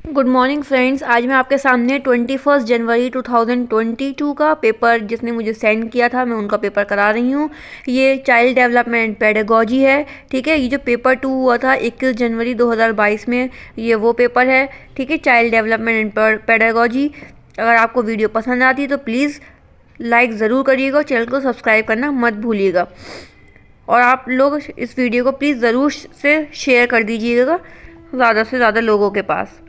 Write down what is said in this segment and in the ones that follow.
Good morning friends. आज मैं आपके सामने 21 जनवरी 2022 का पेपर जिसने मुझे सेंड किया था मैं उनका पेपर करा रही हूँ। ये चाइल्ड डेवलपमेंट पेडागोजी है। ठीक है, ये जो पेपर 2 हुआ था 21 जनवरी 2022 में, ये वो पेपर है। ठीक है, चाइल्ड डेवलपमेंट एंड पेडागोजी। अगर आपको वीडियो पसंद आती है तो प्लीज़ लाइक ज़रूर करिएगा, चैनल को सब्सक्राइब करना मत भूलिएगा और आप लोग इस वीडियो को प्लीज़ ज़रूर से शेयर कर दीजिएगा ज़्यादा से ज़्यादा लोगों के पास।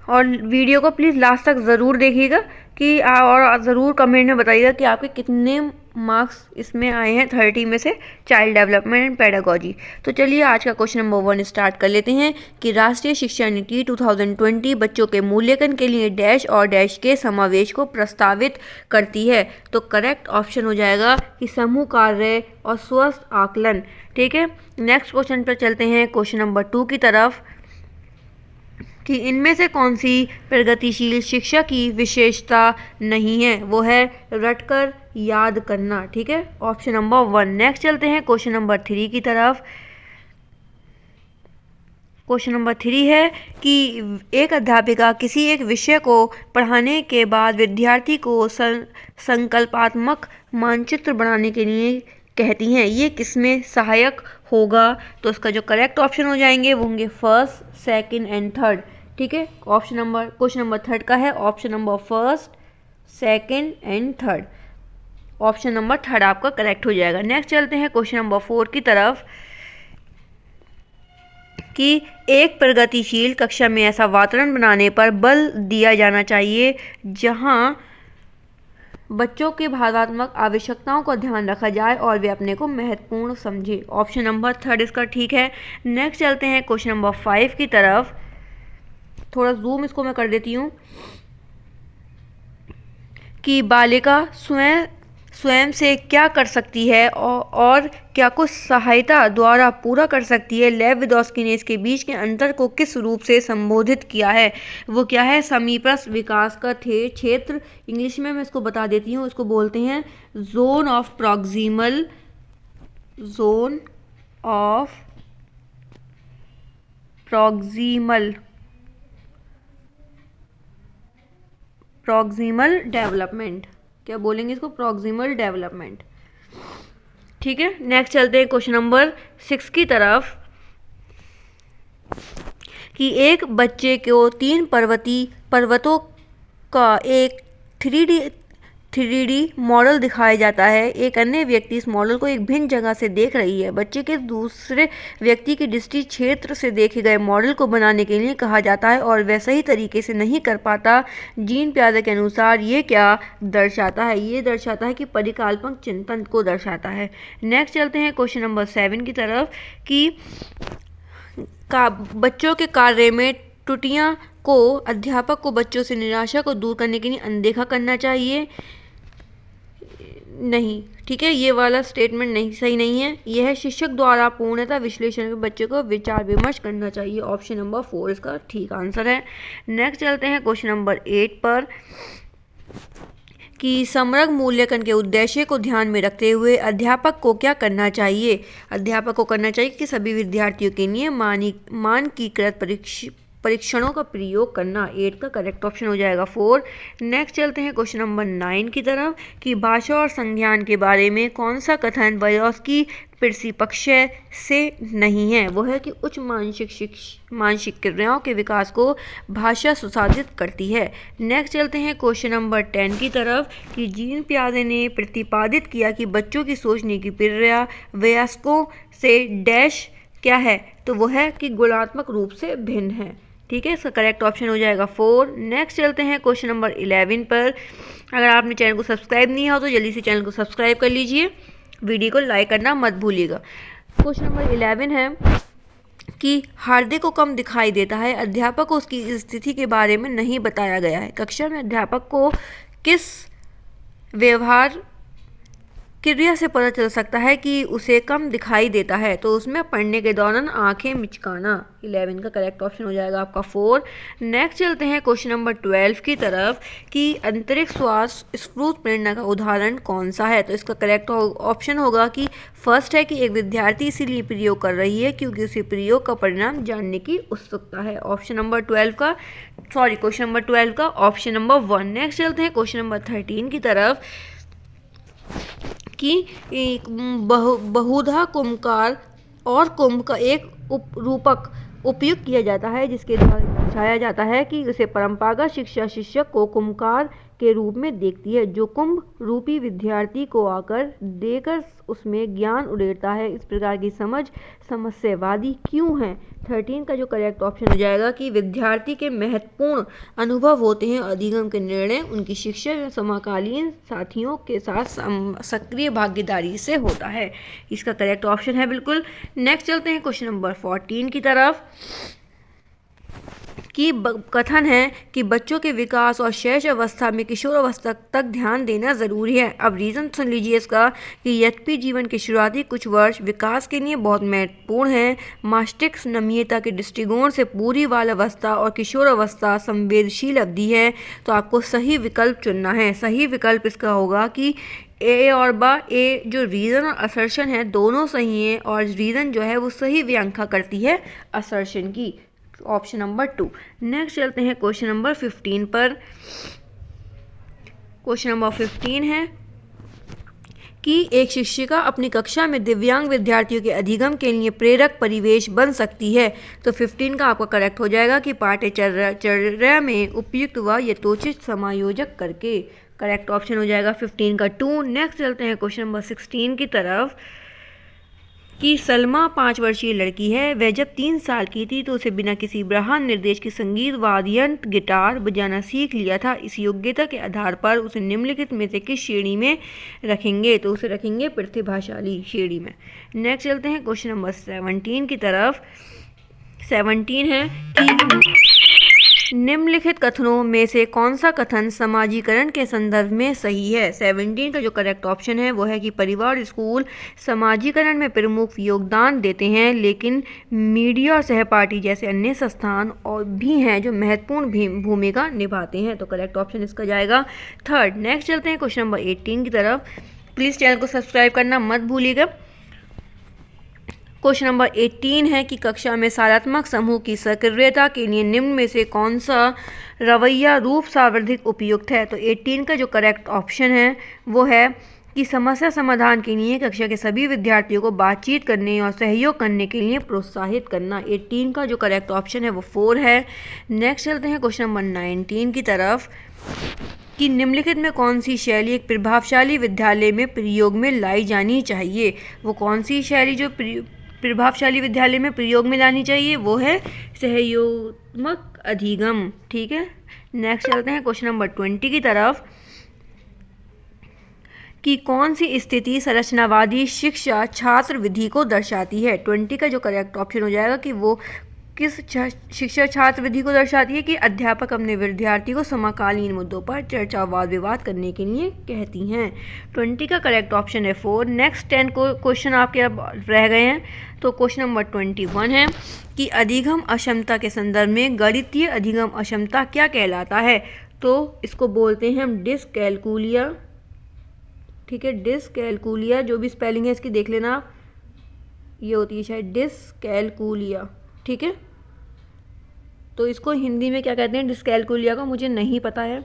और वीडियो को प्लीज़ लास्ट तक ज़रूर देखिएगा कि और ज़रूर कमेंट में बताइएगा कि आपके कितने मार्क्स इसमें आए हैं 30 में से चाइल्ड डेवलपमेंट एंड पेडागोजी। तो चलिए आज का क्वेश्चन नंबर 1 स्टार्ट कर लेते हैं कि राष्ट्रीय शिक्षा नीति 2020 बच्चों के मूल्यांकन के लिए डैश और डैश के समावेश को प्रस्तावित करती है। तो करेक्ट ऑप्शन हो जाएगा कि समूह कार्य और स्वस्थ आकलन। ठीक है, नेक्स्ट क्वेश्चन पर चलते हैं क्वेश्चन नंबर 2 की तरफ कि इनमें से कौन सी प्रगतिशील शिक्षा की विशेषता नहीं है। वो है रटकर याद करना। ठीक है, ऑप्शन नंबर 1। नेक्स्ट चलते हैं क्वेश्चन नंबर 3 की तरफ। क्वेश्चन नंबर 3 है कि एक अध्यापिका किसी एक विषय को पढ़ाने के बाद विद्यार्थी को संकल्पात्मक मानचित्र बनाने के लिए कहती हैं, ये किसमें सहायक होगा। तो इसका जो करेक्ट ऑप्शन हो जाएंगे वो होंगे फर्स्ट, सेकंड एंड थर्ड। ठीक है, ऑप्शन नंबर क्वेश्चन नंबर 3 का है option number first, second and third. Option number 3 आपका करेक्ट हो जाएगा। नेक्स्ट चलते हैं क्वेश्चन नंबर 4 की तरफ कि एक प्रगतिशील कक्षा में ऐसा वातावरण बनाने पर बल दिया जाना चाहिए जहां बच्चों की भावनात्मक आवश्यकताओं को ध्यान रखा जाए और वे अपने को महत्वपूर्ण समझे। ऑप्शन नंबर 3 इसका ठीक है। नेक्स्ट चलते हैं क्वेश्चन नंबर 5 की तरफ। थोड़ा जूम इसको मैं कर देती हूँ कि बालिका स्वयं से क्या कर सकती है और क्या कुछ सहायता द्वारा पूरा कर सकती है। लेव विदोस्की ने इसके बीच के अंतर को किस रूप से संबोधित किया है। वो क्या है, समीपस्थ विकास का क्षेत्र। इंग्लिश में मैं इसको बता देती हूँ, इसको बोलते हैं जोन ऑफ प्रॉक्सिमल डेवलपमेंट। क्या बोलेंगे इसको, प्रॉक्सिमल डेवलपमेंट। ठीक है, नेक्स्ट चलते हैं क्वेश्चन नंबर 6 की तरफ कि एक बच्चे को 3 पर्वतों का एक 3D मॉडल दिखाया जाता है। एक अन्य व्यक्ति इस मॉडल को एक भिन्न जगह से देख रही है। बच्चे के दूसरे व्यक्ति की दृष्टि क्षेत्र से देखे गए मॉडल को बनाने के लिए कहा जाता है और वह सही तरीके से नहीं कर पाता। जीन पियाजे के अनुसार ये क्या दर्शाता है। ये दर्शाता है कि परिकल्पक चिंतन को दर्शाता है। नेक्स्ट चलते हैं क्वेश्चन नंबर 7 की तरफ कि बच्चों के कार्य में त्रुटियां को अध्यापक को बच्चों से निराशा को दूर करने के लिए अनदेखा करना चाहिए। नहीं, ठीक है, ये वाला स्टेटमेंट नहीं सही नहीं है। यह है शिक्षक द्वारा पूर्णतः विश्लेषण में बच्चे को विचार विमर्श करना चाहिए। ऑप्शन नंबर 4 इसका ठीक आंसर है। नेक्स्ट चलते हैं क्वेश्चन नंबर 8 पर कि समग्र मूल्यांकन के उद्देश्य को ध्यान में रखते हुए अध्यापक को क्या करना चाहिए। अध्यापक को करना चाहिए कि सभी विद्यार्थियों के लिए मानकीकृत परीक्षणों का प्रयोग करना। 8 का करेक्ट ऑप्शन हो जाएगा 4। नेक्स्ट चलते हैं क्वेश्चन नंबर 9 की तरफ कि भाषा और संज्ञान के बारे में कौन सा कथन विदोस्की परिप्रेक्ष्य से नहीं है। वो है कि उच्च मानसिक क्रियाओं के विकास को भाषा सुसाधित करती है। नेक्स्ट चलते हैं क्वेश्चन नंबर 10 की तरफ कि जीन पियाजे ने प्रतिपादित किया कि बच्चों की सोचने की प्रक्रिया वयस्कों से डैश क्या है। तो वो है कि गुणात्मक रूप से भिन्न है। ठीक है, इसका करेक्ट ऑप्शन हो जाएगा 4। नेक्स्ट चलते हैं क्वेश्चन नंबर 11 पर। अगर आपने चैनल को सब्सक्राइब नहीं किया हो तो जल्दी से चैनल को सब्सक्राइब कर लीजिए, वीडियो को लाइक करना मत भूलिएगा। क्वेश्चन नंबर 11 है कि हार्दिक को कम दिखाई देता है। अध्यापक को उसकी स्थिति के बारे में नहीं बताया गया है। कक्षा में अध्यापक को किस व्यवहार क्रिया से पता चल सकता है कि उसे कम दिखाई देता है, तो उसमें पढ़ने के दौरान आंखें मिचकाना। 11 का करेक्ट ऑप्शन हो जाएगा आपका 4। नेक्स्ट चलते हैं क्वेश्चन नंबर 12 की तरफ कि अंतरिक्ष श्वास स्फुट प्रेरणा का उदाहरण कौन सा है। तो इसका करेक्ट ऑप्शन होगा कि फर्स्ट है कि एक विद्यार्थी इसीलिए प्रयोग कर रही है क्योंकि उसे प्रयोग का परिणाम जानने की उत्सुकता है। ऑप्शन नंबर 12 का क्वेश्चन नंबर 12 का ऑप्शन नंबर 1। नेक्स्ट चलते हैं क्वेश्चन नंबर 13 की तरफ कि बहुधा कुंभकार और कुंभ का एक रूपक उपयोग किया जाता है जिसके द्वारा दर्शाया जाता है कि उसे परंपरागत शिक्षा शिक्षक को कुंभकार के रूप में देखती है जो कुंभ रूपी विद्यार्थी को आकर देकर उसमें ज्ञान उड़ेरता है। इस प्रकार की समझ समस्यावादी क्यों है। 13 का जो करेक्ट ऑप्शन हो जाएगा कि विद्यार्थी के महत्वपूर्ण अनुभव होते हैं, अधिगम के निर्णय उनकी शिक्षा एवं समकालीन साथियों के साथ सक्रिय भागीदारी से होता है। इसका करेक्ट ऑप्शन है बिल्कुल। नेक्स्ट चलते हैं क्वेश्चन नंबर 14 की तरफ कि कथन है कि बच्चों के विकास और शैशव अवस्था में किशोर अवस्था तक ध्यान देना ज़रूरी है। अब रीज़न सुन लीजिए इसका कि यद्यपि जीवन के शुरुआती कुछ वर्ष विकास के लिए बहुत महत्वपूर्ण है, मस्तिष्क नम्यता के दृष्टिकोण से पूरी बाल अवस्था और किशोर अवस्था संवेदनशील अवधि है। तो आपको सही विकल्प चुनना है। सही विकल्प इसका होगा कि ए और बा। ए जो रीज़न और असर्शन है दोनों सही हैं और रीज़न जो है वो सही व्याख्या करती है असर्शन की। Option number 2। नेक्स्ट चलते हैं क्वेश्चन नंबर 15 पर। क्वेश्चन नंबर 15 है कि एक शिक्षिका अपनी कक्षा में दिव्यांग विद्यार्थियों के अधिगम के लिए प्रेरक परिवेश बन सकती है। तो 15 का आपका करेक्ट हो जाएगा कि पाठ्यचर्या में उपयुक्त व यथोचित समायोजक करके। करेक्ट ऑप्शन हो जाएगा 15 का 2। नेक्स्ट चलते हैं क्वेश्चन नंबर 16 की तरफ कि सलमा 5 वर्षीय लड़की है। वह जब 3 साल की थी तो उसे बिना किसी बाहर निर्देश के संगीत वाद्ययंत्र गिटार बजाना सीख लिया था। इस योग्यता के आधार पर उसे निम्नलिखित में से किस श्रेणी में रखेंगे। तो उसे रखेंगे प्रतिभाशाली श्रेणी में। नेक्स्ट चलते हैं क्वेश्चन नंबर 17 की तरफ। 17 है कि निम्नलिखित कथनों में से कौन सा कथन समाजीकरण के संदर्भ में सही है। 17 का जो करेक्ट ऑप्शन है वो है कि परिवार स्कूल समाजीकरण में प्रमुख योगदान देते हैं, लेकिन मीडिया और सहपाठी जैसे अन्य संस्थान और भी हैं जो महत्वपूर्ण भूमिका निभाते हैं। तो करेक्ट ऑप्शन इसका जाएगा 3rd। नेक्स्ट चलते हैं क्वेश्चन नंबर 18 की तरफ। प्लीज़ चैनल को सब्सक्राइब करना मत भूलिएगा। क्वेश्चन नंबर 18 है कि कक्षा में सारात्मक समूह की सक्रियता के लिए निम्न में से कौन सा रवैया रूप सर्वाधिक उपयुक्त है। तो 18 का जो करेक्ट ऑप्शन है वो है कि समस्या समाधान के लिए कक्षा के सभी विद्यार्थियों को बातचीत करने और सहयोग करने के लिए प्रोत्साहित करना। 18 का जो करेक्ट ऑप्शन है वो 4 है। नेक्स्ट चलते हैं क्वेश्चन नंबर 19 की तरफ कि निम्नलिखित में कौन सी शैली एक प्रभावशाली विद्यालय में प्रयोग में लाई जानी चाहिए। वो कौन सी शैली जो प्रभावशाली विद्यालय में प्रयोग में लानी चाहिए वो है सहयोगात्मक अधिगम। ठीक है। नेक्स्ट चलते हैं क्वेश्चन नंबर 20 की तरफ कि कौन सी स्थिति संरचनावादी शिक्षा छात्र विधि को दर्शाती है। 20 का जो करेक्ट ऑप्शन हो जाएगा कि वो किस शिक्षा छात्र विधि को दर्शाती है कि अध्यापक अपने विद्यार्थी को समकालीन मुद्दों पर चर्चा वाद विवाद करने के लिए कहती हैं। 20 का करेक्ट ऑप्शन है 4। नेक्स्ट 10 क्वेश्चन आपके अब रह गए हैं। तो क्वेश्चन नंबर 21 है कि अधिगम अक्षमता के संदर्भ में गणितीय अधिगम अक्षमता क्या कहलाता है। तो इसको बोलते हैं हम डिसकैलकुलिया। ठीक है, डिसकैलकुलिया। जो भी स्पेलिंग है इसकी देख लेना आप, ये होती है शायद डिसकैलकुलिया। ठीक है, तो इसको हिंदी में क्या कहते हैं डिसकैलकुलिया को मुझे नहीं पता है।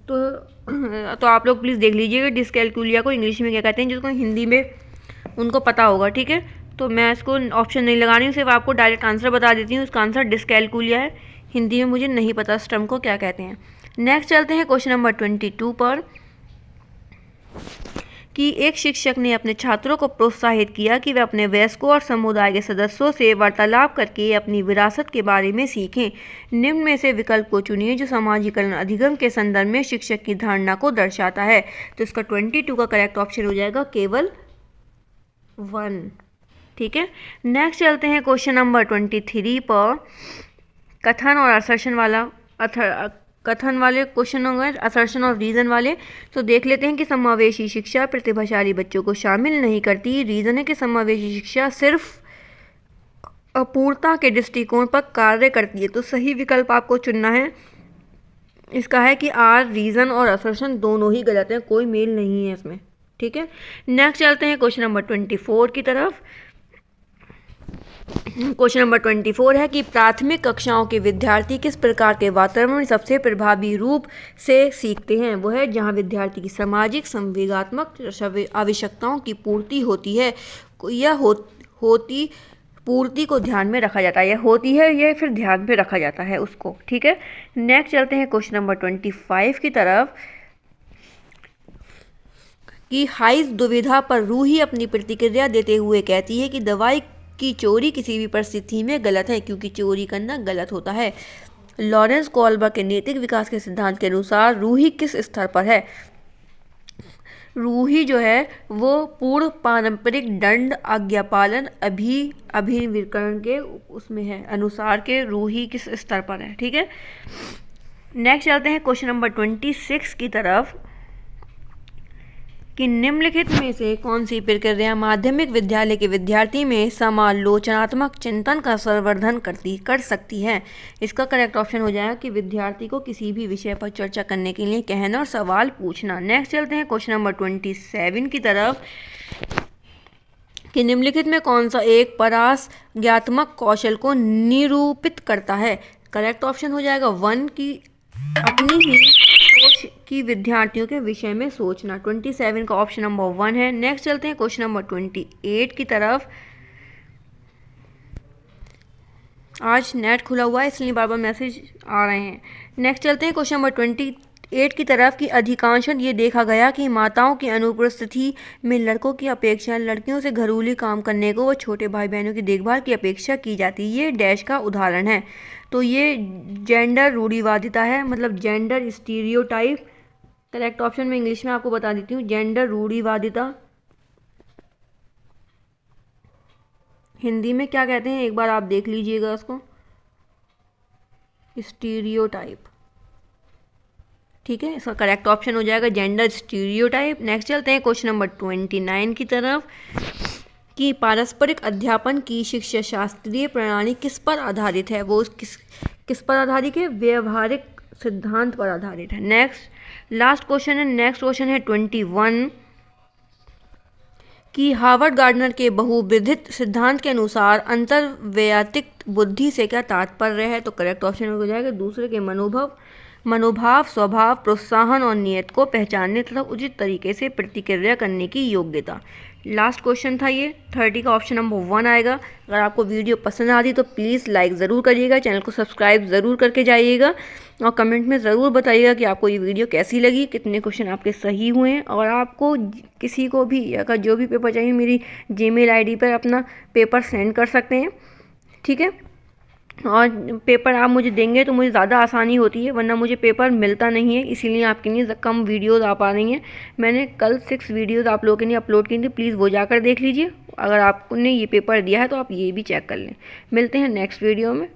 तो आप लोग प्लीज़ देख लीजिएगा डिसकैलकुलिया को इंग्लिश में क्या कहते हैं, जिसको हिंदी में उनको पता होगा। ठीक है, तो मैं इसको ऑप्शन नहीं लगा रही हूँ, सिर्फ आपको डायरेक्ट आंसर बता देती हूँ। इसका आंसर डिसकैलकुलिया है। हिंदी में मुझे नहीं पता इस टर्म को क्या कहते हैं। नेक्स्ट चलते हैं क्वेश्चन नंबर 22 पर कि एक शिक्षक ने अपने छात्रों को प्रोत्साहित किया कि वे अपने वयस्कों और समुदाय के सदस्यों से वार्तालाप करके अपनी विरासत के बारे में सीखें। निम्न में से विकल्प को चुनिए जो समाजीकरण अधिगम के संदर्भ में शिक्षक की धारणा को दर्शाता है। तो इसका 22 का करेक्ट ऑप्शन हो जाएगा केवल 1। ठीक है, नेक्स्ट चलते हैं क्वेश्चन नंबर 23 पर। कथन और असर्शन वाला कथन वाले क्वेश्चन होंगे, असर्शन और रीज़न वाले। तो देख लेते हैं कि समावेशी शिक्षा प्रतिभाशाली बच्चों को शामिल नहीं करती। रीज़न है कि समावेशी शिक्षा सिर्फ अपूर्णता के दृष्टिकोण पर कार्य करती है। तो सही विकल्प आपको चुनना है। इसका है कि आर, रीज़न और असर्शन दोनों ही गलत हैं, कोई मेल नहीं है इसमें। ठीक है, नेक्स्ट चलते हैं क्वेश्चन नंबर 24 की तरफ। क्वेश्चन नंबर 24 है कि प्राथमिक कक्षाओं के विद्यार्थी किस प्रकार के वातावरण में सबसे प्रभावी रूप से सीखते हैं। वो है जहां विद्यार्थी की सामाजिक संवेगात्मक आवश्यकताओं की पूर्ति होती है। यह होती पूर्ति को ध्यान में रखा जाता है, यह होती है, यह फिर ध्यान में रखा जाता है उसको। ठीक है, नेक्स्ट चलते हैं क्वेश्चन नंबर 25 की तरफ कि हाइज दुविधा पर रूही अपनी प्रतिक्रिया देते हुए कहती है कि दवाई की चोरी किसी भी परिस्थिति में गलत है क्योंकि चोरी करना गलत होता है। लॉरेंस कोल्बर के नैतिक विकास के सिद्धांत के अनुसार रूही किस स्तर पर है। रूही जो है वो पूर्व पारंपरिक दंड आज्ञापालन अभिविकरण के उसमें है, अनुसार के रूही किस स्तर पर है। ठीक है, नेक्स्ट चलते हैं क्वेश्चन नंबर 26 की तरफ कि निम्नलिखित में से कौन सी प्रक्रिया माध्यमिक विद्यालय के विद्यार्थी में समालोचनात्मक चिंतन का संवर्धन कर सकती है। इसका करेक्ट ऑप्शन हो जाएगा कि विद्यार्थी को किसी भी विषय पर चर्चा करने के लिए कहना और सवाल पूछना। नेक्स्ट चलते हैं क्वेश्चन नंबर 27 की तरफ कि निम्नलिखित में कौन सा एक परास्ज्ञात्मक कौशल को निरूपित करता है। करेक्ट ऑप्शन हो जाएगा 1 की अपनी ही सोच की विद्यार्थियों के विषय में सोचना। 27 का ऑप्शन नंबर 1 है। नेक्स्ट चलते हैं क्वेश्चन नंबर 28 की तरफ। आज नेट खुला हुआ है इसलिए बार बार मैसेज आ रहे हैं। नेक्स्ट चलते हैं क्वेश्चन नंबर 28 की तरफ कि अधिकांशतः ये देखा गया कि माताओं की अनुपस्थिति में लड़कों की अपेक्षा लड़कियों से घरेलू काम करने को व छोटे भाई बहनों की देखभाल की अपेक्षा की जाती है। ये डैश का उदाहरण है। तो ये जेंडर रूढ़िवादिता है, मतलब जेंडर स्टीरियोटाइप। करेक्ट ऑप्शन में इंग्लिश में आपको बता देती हूँ, जेंडर रूढ़िवादिता। हिंदी में क्या कहते हैं एक बार आप देख लीजिएगा उसको, स्टीरियोटाइप। ठीक है, इसका करेक्ट ऑप्शन हो जाएगा जेंडर स्टीरियोटाइप। नेक्स्ट चलते हैं क्वेश्चन नंबर 29 की तरफ कि पारस्परिक अध्यापन की शिक्षा शास्त्रीय प्रणाली किस पर आधारित है। वो किस पर आधारित है, व्यवहारिक सिद्धांत पर आधारित है। नेक्स्ट लास्ट क्वेश्चन है, नेक्स्ट क्वेश्चन है 21 कि हार्वर्ड गार्डनर के बहुविधित सिद्धांत के अनुसार अंतर्वैयक्तिक बुद्धि से क्या तात्पर्य है। तो करेक्ट ऑप्शन हो जाएगा दूसरे के मनोभाव, स्वभाव, प्रोत्साहन और नियत को पहचानने तथा उचित तरीके से प्रतिक्रिया करने की योग्यता। लास्ट क्वेश्चन था ये, 30 का ऑप्शन नंबर 1 आएगा। अगर आपको वीडियो पसंद आती तो प्लीज़ लाइक ज़रूर करिएगा, चैनल को सब्सक्राइब ज़रूर करके जाइएगा और कमेंट में ज़रूर बताइएगा कि आपको ये वीडियो कैसी लगी, कितने क्वेश्चन आपके सही हुए हैं। और आपको किसी को भी अगर जो भी पेपर चाहिए मेरी जीमेल आईडी पर अपना पेपर सेंड कर सकते हैं। ठीक है, और पेपर आप मुझे देंगे तो मुझे ज़्यादा आसानी होती है, वरना मुझे पेपर मिलता नहीं है, इसीलिए आपके लिए कम वीडियोस आ पा रही हैं। मैंने कल 6 वीडियोस आप लोगों के लिए अपलोड की थी, प्लीज़ वो जाकर देख लीजिए। अगर आपने ये पेपर दिया है तो आप ये भी चेक कर लें। मिलते हैं नेक्स्ट वीडियो में।